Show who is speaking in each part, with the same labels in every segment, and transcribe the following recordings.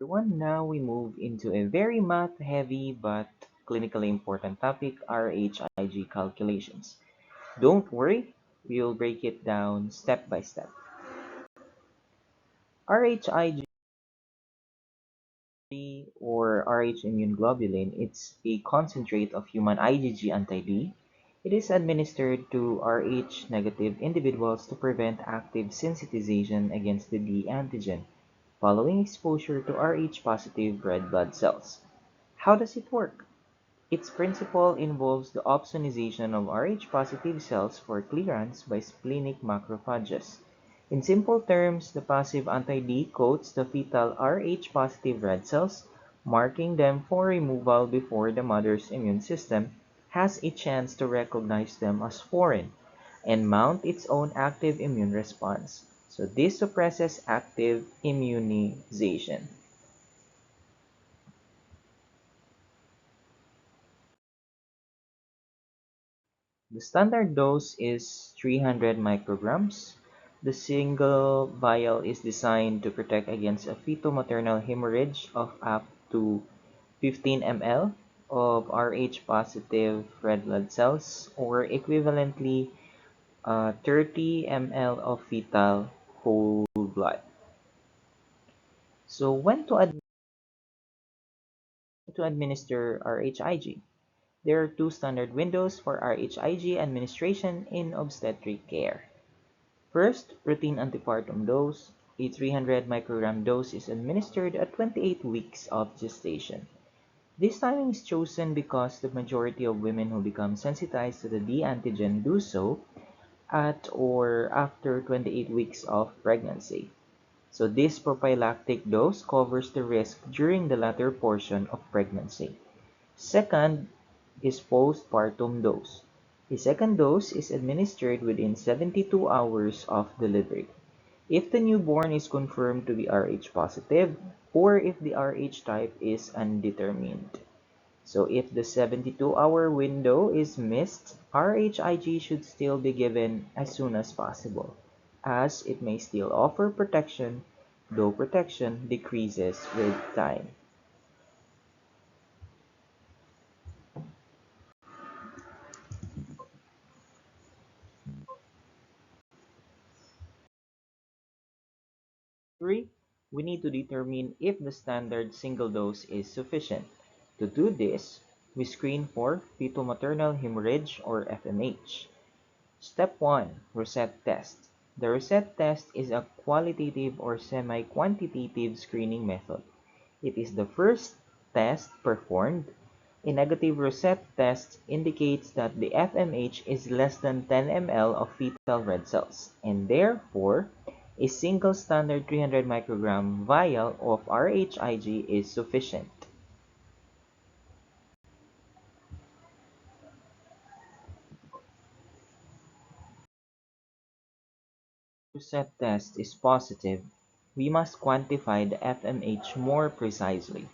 Speaker 1: Everyone, now we move into a very math-heavy but clinically important topic, RHIG calculations. Don't worry, we'll break it down step by step. RHIG or Rh immune globulin, it's a concentrate of human IgG anti-D. It is administered to Rh negative individuals to prevent active sensitization against the D antigen following exposure to Rh positive red blood cells. How does it work? Its principle involves the opsonization of Rh-positive cells for clearance by splenic macrophages. In simple terms, the passive anti-D coats the fetal Rh-positive red cells, marking them for removal before the mother's immune system has a chance to recognize them as foreign and mount its own active immune response. So this suppresses active immunization. The standard dose is 300 micrograms. The single vial is designed to protect against a fetal-maternal hemorrhage of up to 15 ml of Rh-positive red blood cells or equivalently 30 ml of fetal whole blood. So when to administer RHIG? There are two standard windows for RHIG administration in obstetric care. First, routine antepartum dose. A 300 microgram dose is administered at 28 weeks of gestation. This timing is chosen because the majority of women who become sensitized to the D antigen do so at or after 28 weeks of pregnancy. So this prophylactic dose covers the risk during the latter portion of pregnancy. Second is postpartum dose. The second dose is administered within 72 hours of delivery. If the newborn is confirmed to be Rh positive or if the Rh type is undetermined. So if the 72-hour window is missed, RHIG should still be given as soon as possible, as it may still offer protection, though protection decreases with time. 3. We need to determine if the standard single dose is sufficient. To do this, we screen for fetal-maternal hemorrhage or FMH. Step 1. Rosette test. The Rosette test is a qualitative or semi-quantitative screening method. It is the first test performed. A negative Rosette test indicates that the FMH is less than 10 ml of fetal red cells, and therefore, a single standard 300 microgram vial of RHIG is sufficient. Rosette test is positive, we must quantify the FMH more precisely.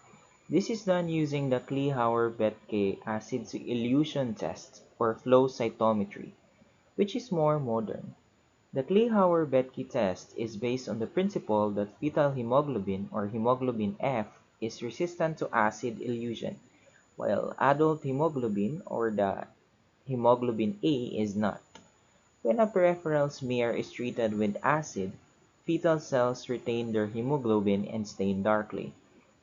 Speaker 1: This is done using the Kleehauer-Betke acid elution test or flow cytometry, which is more modern. The Kleehauer-Betke test is based on the principle that fetal hemoglobin or hemoglobin F is resistant to acid elution, while adult hemoglobin or the hemoglobin A is not. When a peripheral smear is treated with acid, fetal cells retain their hemoglobin and stain darkly,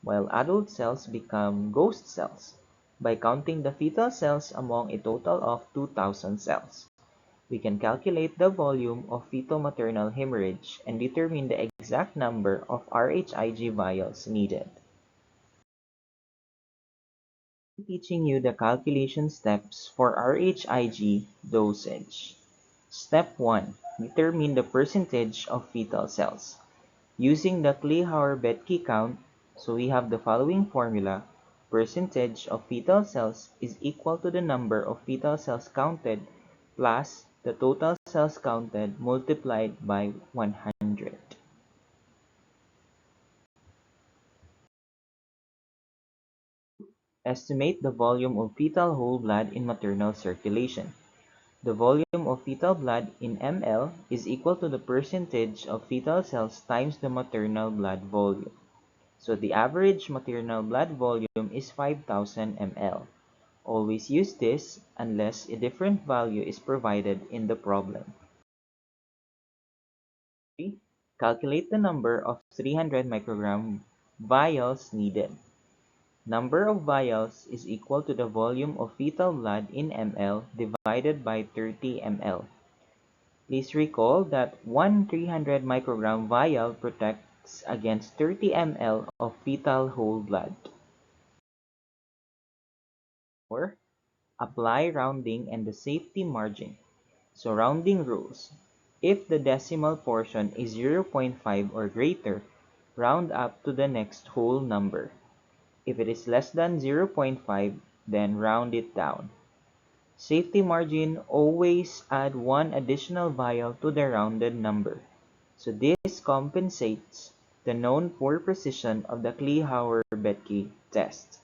Speaker 1: while adult cells become ghost cells by counting the fetal cells among a total of 2,000 cells. We can calculate the volume of fetal-maternal hemorrhage and determine the exact number of RHIG vials needed. I'm teaching you the calculation steps for RHIG dosage. Step 1. Determine the percentage of fetal cells. Using the Kleehauer-Betke count, so we have the following formula. Percentage of fetal cells is equal to the number of fetal cells counted plus the total cells counted multiplied by 100. Estimate the volume of fetal whole blood in maternal circulation. The volume of fetal blood in ml is equal to the percentage of fetal cells times the maternal blood volume. So the average maternal blood volume is 5,000 ml. Always use this unless a different value is provided in the problem. 3. Calculate the number of 300 microgram vials needed. Number of vials is equal to the volume of fetal blood in ml divided by 30 ml. Please recall that one 300 microgram vial protects against 30 ml of fetal whole blood. 4. Apply rounding and the safety margin. So rounding rules. If the decimal portion is 0.5 or greater, round up to the next whole number. If it is less than 0.5, then round it down. Safety margin, always add one additional vial to the rounded number. So this compensates the known poor precision of the Kleehauer-Betke test.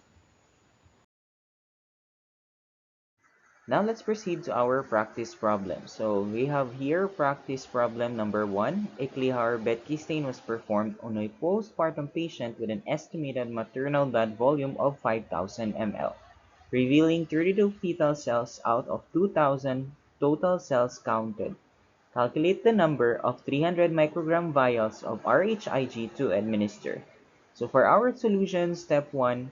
Speaker 1: Now let's proceed to our practice problem. So we have here practice problem number 1. A Kleehauer-Betke stain was performed on a postpartum patient with an estimated maternal blood volume of 5,000 ml, revealing 32 fetal cells out of 2,000 total cells counted. Calculate the number of 300 microgram vials of RHIG to administer. So for our solution, step 1,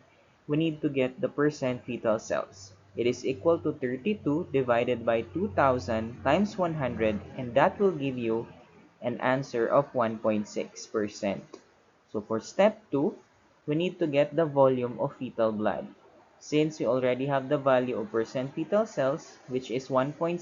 Speaker 1: we need to get the percent fetal cells. It is equal to 32 divided by 2000 times 100, and that will give you an answer of 1.6%. So for step 2, we need to get the volume of fetal blood. Since we already have the value of percent fetal cells, which is 1.6%,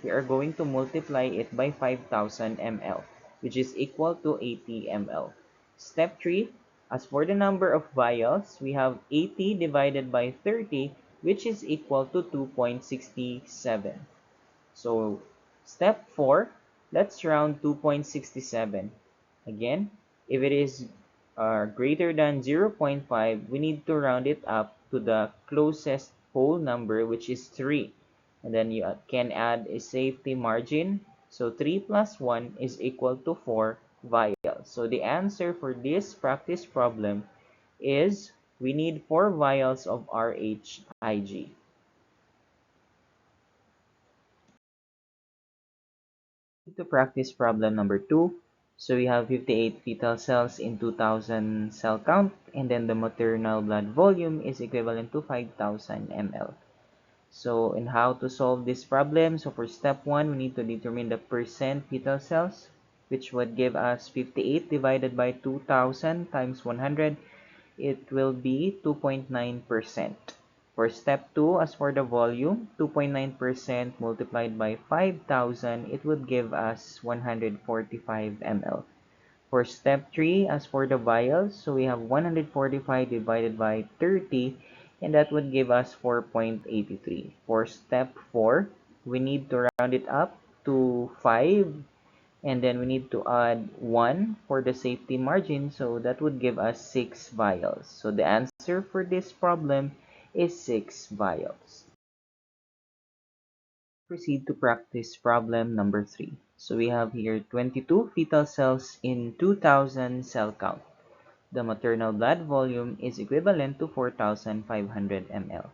Speaker 1: we are going to multiply it by 5,000 ml, which is equal to 80 ml. Step 3, as for the number of vials, we have 80 divided by 30, which is equal to 2.67. So step 4, let's round 2.67. Again, if it is greater than 0.5, we need to round it up to the closest whole number, which is 3. And then you can add a safety margin. So 3 plus 1 is equal to 4 vials. So the answer for this practice problem is we need 4 vials of RHIG. To practice problem number 2. So we have 58 fetal cells in 2000 cell count, and then the maternal blood volume is equivalent to 5,000 ml. So in how to solve this problem, so for step 1, we need to determine the percent fetal cells, which would give us 58 divided by 2000 times 100. It will be 2.9%. For step 2, as for the volume, 2.9% multiplied by 5,000, it would give us 145 ml. For step 3, as for the vials, so we have 145 divided by 30, and that would give us 4.83. For step 4, we need to round it up to 5, and then we need to add 1 for the safety margin, so that would give us 6 vials. So the answer for this problem is 6 vials. Proceed to practice problem number 3. So we have here 22 fetal cells in 2000 cell count. The maternal blood volume is equivalent to 4,500 ml.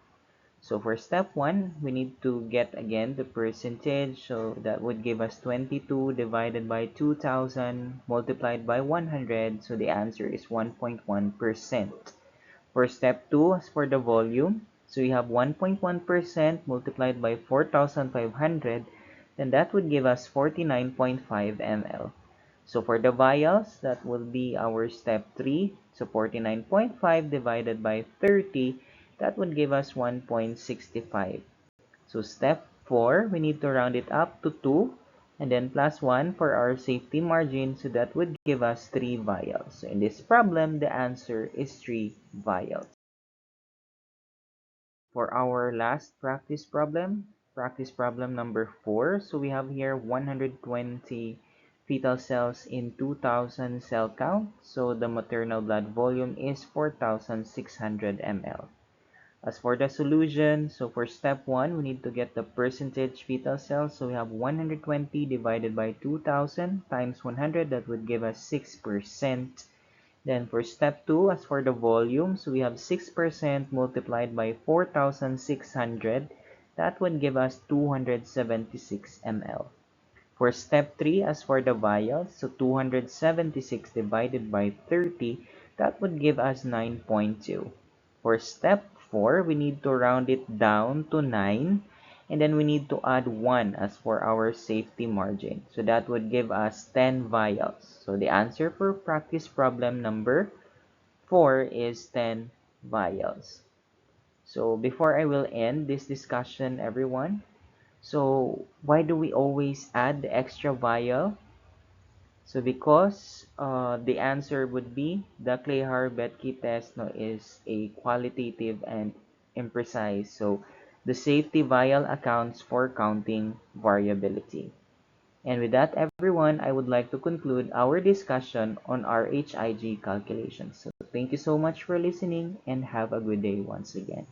Speaker 1: So for step 1, we need to get again the percentage. So that would give us 22 divided by 2000 multiplied by 100. So the answer is 1.1%. For step 2, as for the volume, so we have 1.1% multiplied by 4,500. Then that would give us 49.5 ml. So for the vials, that will be our step 3. So 49.5 divided by 30, that would give us 1.65. So step 4, we need to round it up to 2, and then plus 1 for our safety margin. So that would give us 3 vials. So in this problem, the answer is 3 vials. For our last practice problem number 4, so we have here 120 fetal cells in 2000 cell count. So the maternal blood volume is 4,600 ml. As for the solution, so for step 1, we need to get the percentage fetal cells. So we have 120 divided by 2000 times 100. That would give us 6%. Then for step 2, as for the volume, so we have 6% multiplied by 4,600. That would give us 276 ml. For step 3, as for the vials, so 276 divided by 30, that would give us 9.2. For step 4, we need to round it down to 9, and then we need to add 1 as for our safety margin. So that would give us 10 vials. So the answer for practice problem number 4 is 10 vials. So before I will end this discussion, everyone, so why do we always add the extra vial? So because the answer would be the Kleihar-Betke test no, is a qualitative and imprecise. So the safety vial accounts for counting variability. And with that, everyone, I would like to conclude our discussion on our HIG calculations. So thank you so much for listening and have a good day once again.